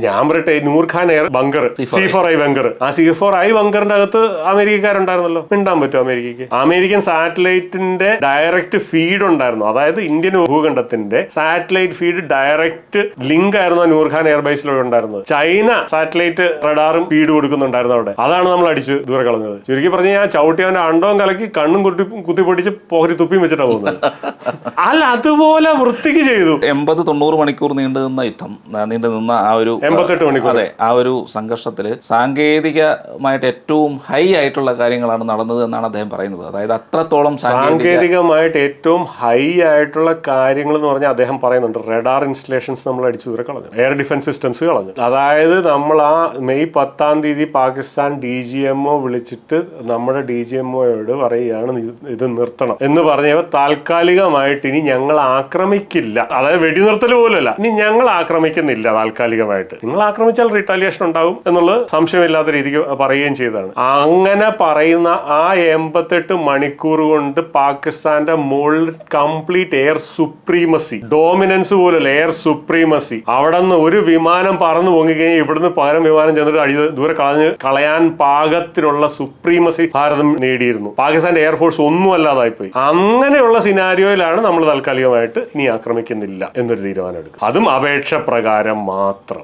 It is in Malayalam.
ഞാൻ പറയട്ടെ, Nur Khan air bunker, C4I bunker, ആ C4I ബങ്കറിന്റെ അകത്ത് അമേരിക്കക്കാരുണ്ടായിരുന്നല്ലോ. മിണ്ടാൻ പറ്റും അമേരിക്കയ്ക്ക്? അമേരിക്കൻ സാറ്റലൈറ്റിന്റെ ഡയറക്റ്റ് ഫീഡ് ഉണ്ടായിരുന്നു. അതായത് ഇന്ത്യൻ ഭൂഖണ്ഡത്തിന്റെ സാറ്റലൈറ്റ് ഫീഡ് ഡയറക്റ്റ് ലിങ്ക് ആയിരുന്നു ആ നൂർഖാൻ എയർബേസിലൂടെ ഉണ്ടായിരുന്നത്. ചൈന സാറ്റലൈറ്റ് റഡാറും ഫീഡ് കൊടുക്കുന്നുണ്ടായിരുന്നു അവിടെ. അതാണ് നമ്മൾ അടിച്ച് ദൂരെ കളഞ്ഞത്. ചുരുക്കി പറഞ്ഞ് ഞാൻ ചവിട്ടിയവന്റെ അണ്ടവും കലക്കി കണ്ണും കുത്തിപ്പൊട്ടിച്ച് പോരി തുപ്പിയും വെച്ചിട്ടാണ് പോകുന്നത്. അല്ല, അതുപോലെ വൃത്തിക്ക് ചെയ്തു. 80-90 മണിക്കൂർ നീണ്ടു നിന്ന ആ ഒരു 88 മണിക്കൂർ, അതെ, ആ ഒരു സംഘർഷത്തിൽ സാങ്കേതികമായിട്ട് ഏറ്റവും ഹൈ ആയിട്ടുള്ള കാര്യങ്ങളാണ് നടന്നത് എന്നാണ് അദ്ദേഹം പറയുന്നത്. അതായത് അത്രത്തോളം സാങ്കേതികമായിട്ട് ഏറ്റവും ഹൈ ആയിട്ടുള്ള കാര്യങ്ങൾ എന്ന് പറഞ്ഞാൽ അദ്ദേഹം പറയുന്നുണ്ട്, റഡാർ ഇൻസ്റ്റലേഷൻസ് നമ്മൾ അടിച്ചു ദൂരെ കളഞ്ഞു, എയർ ഡിഫൻസ് സിസ്റ്റംസ് കളഞ്ഞു. അതായത് നമ്മൾ ആ മെയ് 10 പാകിസ്ഥാൻ DGMO വിളിച്ചിട്ട് നമ്മുടെ DGMOയോട് പറയുകയാണ് ഇത് നിർത്തണം എന്ന് പറഞ്ഞപ്പോൾ താൽക്കാലികമായിട്ട് ഇനി ഞങ്ങൾ ആക്രമിക്കില്ല, അതായത് വെടിനിർത്തൽ പോലുമല്ല, ഇനി ഞങ്ങൾ ആക്രമിക്കുന്നില്ല താൽക്കാലികമായിട്ട്. നിങ്ങൾ ആക്രമിച്ചാൽ റിട്ടാലിയേഷൻ ഉണ്ടാവും എന്നുള്ളത് സംശയമില്ലാത്ത രീതിക്ക് പറയുകയും ചെയ്തതാണ്. അങ്ങനെ പറയുന്ന ആ 88 മണിക്കൂർ കൊണ്ട് പാകിസ്ഥാന്റെ മുകളിൽ കംപ്ലീറ്റ് എയർ സുപ്രീമസി, ഡോമിനൻസ് പോലല്ല, എയർ സുപ്രീമസി. അവിടെ നിന്ന് ഒരു വിമാനം പറന്നു പൊങ്ങിക്കഴിഞ്ഞാൽ ഇവിടുന്ന് പകരം വിമാനം ചെന്നിട്ട് ദൂരെ കളയാൻ പാകത്തിനുള്ള സുപ്രീമസി ഭാരതം നേടിയിരുന്നു. പാകിസ്ഥാന്റെ എയർഫോഴ്സ് ഒന്നും അല്ലാതായിപ്പോയി. അങ്ങനെയുള്ള സിനാരിയോയിലാണ് നമ്മൾ താൽക്കാലികമായിട്ട് ഇനി ആക്രമിക്കുന്നില്ല എന്നൊരു തീരുമാനം എടുക്കുക. അതും അപേക്ഷ പ്രകാരം മാത്രം.